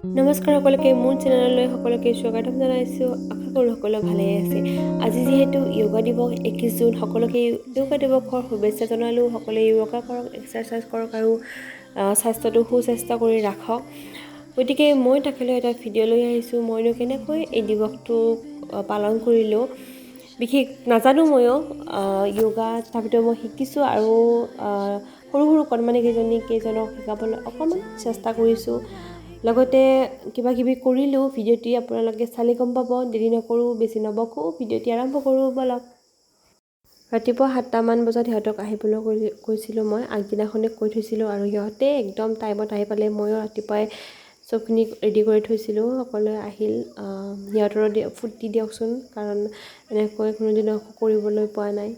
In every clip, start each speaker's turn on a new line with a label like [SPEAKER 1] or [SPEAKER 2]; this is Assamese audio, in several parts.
[SPEAKER 1] নমস্কাৰ সকলোকে মোৰ চেনেললৈ সকলোকে স্বাগতম জনাইছোঁ। আশা কৰোঁ সকলো ভালেই আছে। আজি যিহেতু য়োগা দিৱস 21 জুন, সকলোকে য়োগা দিৱসৰ শুভেচ্ছা জনালোঁ। সকলোৱে য়োগা কৰক, এক্সাৰচাইজ কৰক আৰু স্বাস্থ্যটো সুস্বাস্থ্য কৰি ৰাখক। গতিকে মই তাকেলৈ এটা ভিডিঅ' লৈ আহিছোঁ। মইনো কেনেকৈ এই দিৱসটো পালন কৰিলোঁ, বিশেষ নাজানো ময়ো য়োগা, তথাপিতো মই শিকিছোঁ আৰু সৰু সৰু কণমানি কেইজনক শিকাবলৈ অকণমান চেষ্টা কৰিছোঁ। লগতে কিবা কিবি কৰিলোঁ। ভিডিঅ'টি আপোনালোকে চালে গম পাব। দেৰি নকৰোঁ, বেছি নবকোঁ, ভিডিঅ'টি আৰম্ভ কৰোঁ ব'লক। ৰাতিপুৱা 7টামান বজাত সিহঁতক আহিবলৈ কৈছিলোঁ। মই আগদিনাখনে কৈ থৈছিলোঁ আৰু সিহঁতে একদম টাইমত আহি পালে। ময়ো ৰাতিপুৱাই চবখিনি ৰেডি কৰি থৈছিলোঁ। সকলোৱে আহিল। সিহঁতৰো ফূৰ্তি দিয়কচোন, কাৰণ এনেকৈ কোনোদিনো কৰিবলৈ পোৱা নাই।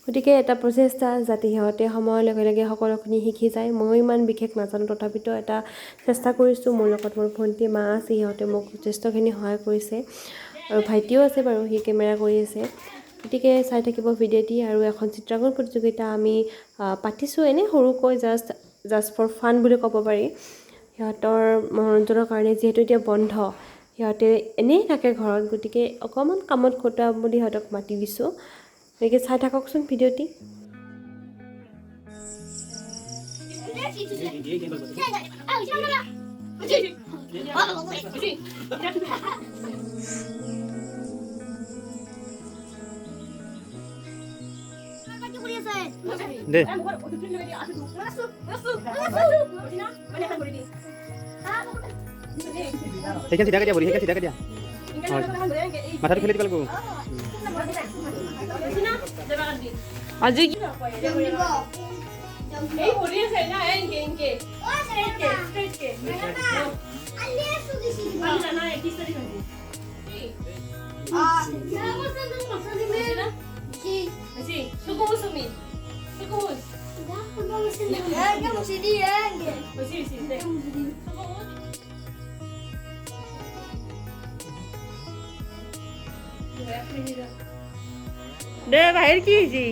[SPEAKER 1] গতিকে এটা প্ৰচেষ্টা যাতে সিহঁতে সময়ৰ লগে লগে সকলোখিনি শিকি যায়। ময়ো ইমান বিশেষ নাজানো, তথাপিতো এটা চেষ্টা কৰিছোঁ। মোৰ লগত মোৰ ভণ্টি, মা আছে, সিহঁতে মোক যথেষ্টখিনি সহায় কৰিছে আৰু ভাইটিও আছে বাৰু, সি কেমেৰা কৰি আছে। গতিকে চাই থাকিব ভিডিঅ'টি। আৰু এখন চিত্ৰাংকন প্ৰতিযোগিতা আমি পাতিছোঁ, এনেই সৰুকৈ জাষ্ট ফৰ ফান বুলি ক'ব পাৰি। সিহঁতৰ মনোৰঞ্জনৰ কাৰণে, যিহেতু এতিয়া বন্ধ, সিহঁতে এনেই থাকে ঘৰত, গতিকে অকণমান কামত খটুৱাম বুলি সিহঁতক মাতি দিছোঁ। গতিকে চাই থাককচোন ভিডিঅ'টি।
[SPEAKER 2] দে সেইখন চিধাকে দিয়া, সেইখন চিধাকে দিয়া, মাথাটো খেলি দিব লাগিব।
[SPEAKER 1] আজি দে বাহিৰ কি হৈছে?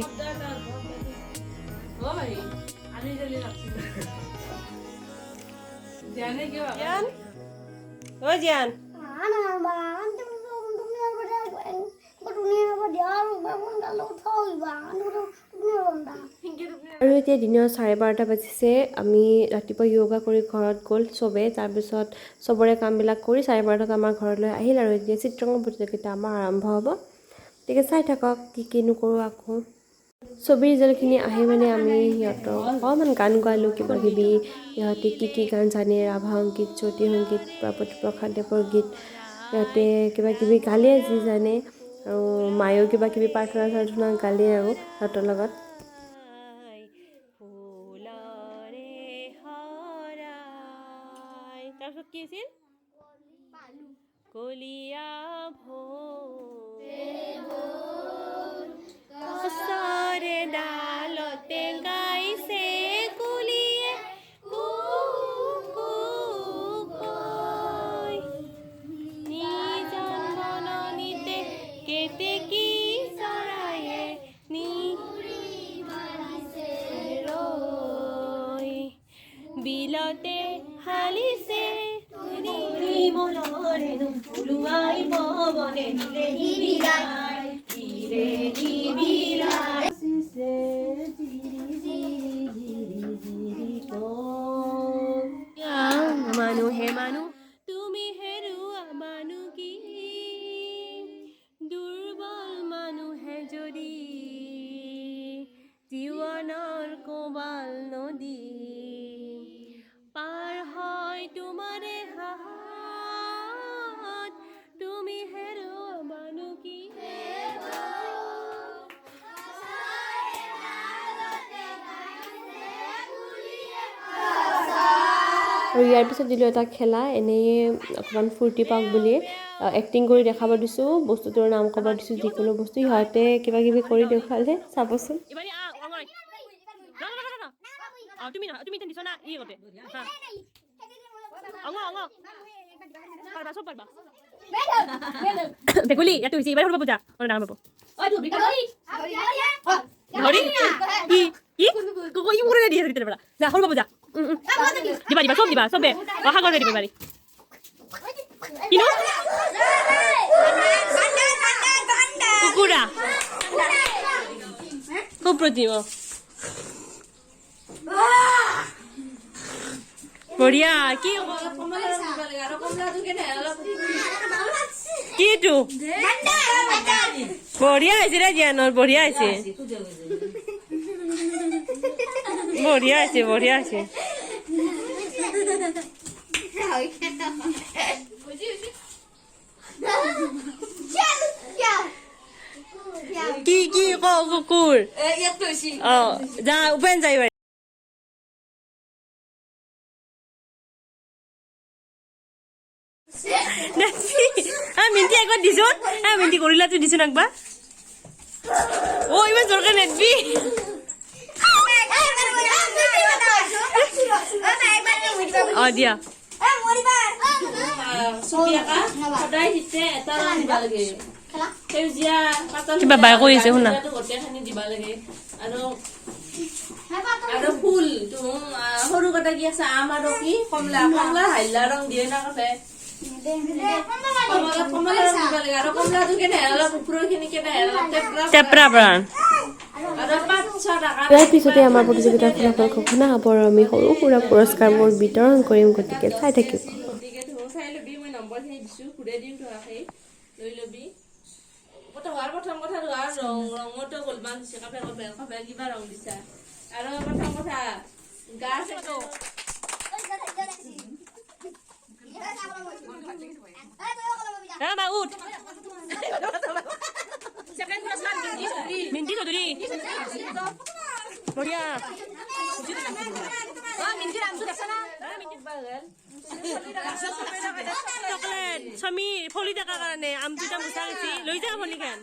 [SPEAKER 1] জিয়ান আৰু এতিয়া দিনৰ 12:30 বাজিছে। আমি ৰাতিপুৱা য়োগা কৰি ঘৰত গ'ল চবে। তাৰপিছত চবৰে কামবিলাক কৰি 12:30 আমাৰ ঘৰলৈ আহিল আৰু এতিয়া চিত্ৰাংকন প্ৰতিযোগিতা আমাৰ আৰম্ভ হ'ব। গতিকে চাই থাকক কি কিনো কৰোঁ। আকৌ ছবিৰ ৰিজাল্টখিনি আহি মানে আমি সিহঁতক অকণমান গান গোৱালোঁ, কিবা কিবি। সিহঁতে কি গান জানে, ৰাভা সংগীত, জ্যোতি সংগীত, প্ৰসাদ দেৱৰ গীত, সিহঁতে কিবা কিবি গালে যি জানে। আৰু মায়েও কিবা কিবি প্ৰাৰ্থনা গালে আৰু সিহঁতৰ লগত। তাৰপিছত কি আছিল? কলিয়া ভৰে ডালতে গাইছে কুলিয়ে নিজন বননিতে কেতেকী চৰায়ে বিলতে হালিছে মানুহে মানুহ তুমি হেৰুৱা মানুহ কি, দুৰ্বল মানুহে যদি জীৱনৰ কোবাল নদী পাৰ হয় তোমাৰে হাত, তুমি হেৰুৱা মানুহ কি। আৰু ইয়াৰ পিছত দিলোঁ এটা খেলা, এনেই অকণমান ফূৰ্তি পাওক বুলি এক্টিং কৰি দেখাব দিছোঁ। বস্তুটোৰ নাম ক'ব দিছোঁ, যিকোনো বস্তু। সিহঁতে কিবা কিবি কৰি দেখুৱালে, চাবচোন। ভেকুলী ইয়াতো হৈছে, এইবাৰ পূজা ডাঙৰ পাব। ধৰি কি কি ই উৰে দি আছে ভিতৰৰ পৰা। যা সৰু পূজা দিবা দিবা, চব দিবা, চবে সাগৰ দিব পাৰি। কিনো কুকুৰা সুপ্ৰতিম বঢ়িয়া কি কিটো বঢ়িয়া হৈছে ৰে জ্ঞানৰ বঢ়িয়া হৈছে বঢ়িয়া হৈছে বঢ়িয়া হৈছে কি কি ক কুকুৰ অ যা উপেন যাই মিন্টি একবাৰ দিছোন মিন্টি কৰিলা তুই দিছোন একবাৰ অ ইমান জোৰকে নেদবি অ দিয়া কিবা বাই কৈ আছে শুনা
[SPEAKER 3] আৰু ফুল সৰু কটা কি আছে আম আৰু কি কমলা কমলা হাইলা ৰং দিয়ে না কাপে কমলা ৰং দিব লাগে আৰু কমলাটো কেনে অলপ ওপৰখিনি কেনে অলপ
[SPEAKER 1] টেপৰা প্ৰাণ
[SPEAKER 3] আৰু 5-6 টকা
[SPEAKER 1] ইয়াৰ পিছতে আমাৰ প্ৰতিযোগিতাৰ ফলাফল ঘোষণা হ'ব আৰু আমি সৰু সুৰা পুৰস্কাৰবোৰ বিতৰণ কৰিম গতিকে চাই থাকিব
[SPEAKER 3] গতিকে চাই ল'বি মই নম্বৰখিনি দিছোঁ ঘূৰাই দিম তোহাকে লৈ ল'বি প্ৰথম কথা ৰঙতো গোলমান দিছে কাপে কাপে কিবা ৰং দিছা আৰু প্ৰথম কথা গাছ
[SPEAKER 1] উঠ মিন্টি চৌধুৰী বঢ়িয়া চকলেট সমীৰ ফলি থকাৰ কাৰণে আমটো এটা মুচা গৈছে লৈ যা ফলিখান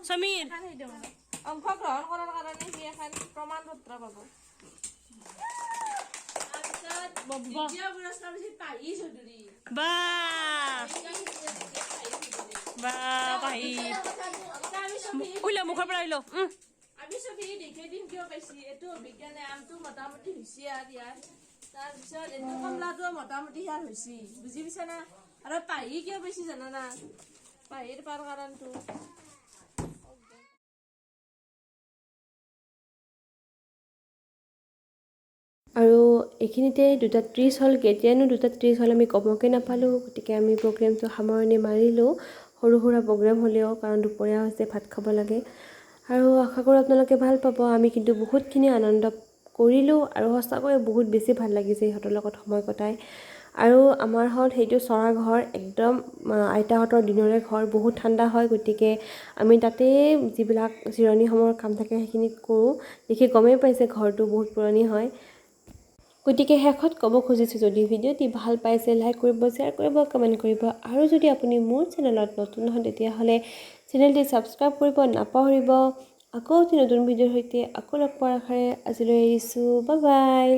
[SPEAKER 1] সমীৰ
[SPEAKER 3] অংশগ্ৰহণ কৰাৰ কাৰণে সি এখন প্ৰমাণ পত্ৰ পাব দ্বিতীয় পুৰস্কাৰ হৈছে পাহি চৌধুৰী
[SPEAKER 1] উইল মুখৰ পৰা উইল
[SPEAKER 3] আমি চবে দেখে দিন কিয় পাইছি এইটো বিজ্ঞানে আমটো মোটামুটি হৈছে আৰু ইয়াৰ তাৰপিছত এইটো কমলাটো মোটামুটি ইয়াৰ হৈছে বুজি পাইছা না আৰু পাহি কিয় পাইছি জানানা পাহিৰ পাৰ কাৰণটো
[SPEAKER 1] আৰু এইখিনিতে 2:30 হ'ল কেতিয়ানো 2:30 হ'ল আমি কমকৈ নাপালোঁ গতিকে আমি প্ৰগ্ৰেমটো সামৰণি মাৰিলোঁ সৰু সুৰা প্ৰগ্ৰেম হ'লেও কাৰণ দুপৰীয়া হৈছে ভাত খাব লাগে আৰু আশা কৰোঁ আপোনালোকে ভাল পাব আমি কিন্তু বহুতখিনি আনন্দ কৰিলোঁ আৰু সঁচাকৈ বহুত বেছি ভাল লাগিছে ইহঁতৰ লগত সময় কটাই আৰু আমাৰ হ'ল সেইটো চৰা ঘৰ একদম আইতাহঁতৰ দিনৰে ঘৰ বহুত ঠাণ্ডা হয় গতিকে আমি তাতেই যিবিলাক জিৰণি সময়ৰ কাম থাকে সেইখিনি কৰোঁ দেখি গমেই পাইছে ঘৰটো বহুত পুৰণি হয় গতিকে শেষত ক'ব খুজিছোঁ যদি ভিডিঅ'টি ভাল পাইছে লাইক কৰিব শ্বেয়াৰ কৰিব কমেণ্ট কৰিব আৰু যদি আপুনি মোৰ চেনেলত নতুন হয় তেতিয়াহ'লে চেনেলটি ছাবস্ক্ৰাইব কৰিব নাপাহৰিব আকৌ নতুন ভিডিঅ'ৰ সৈতে আকৌ লগ পোৱাৰ আশাৰে আজিলৈ এৰিছোঁ বাই বাই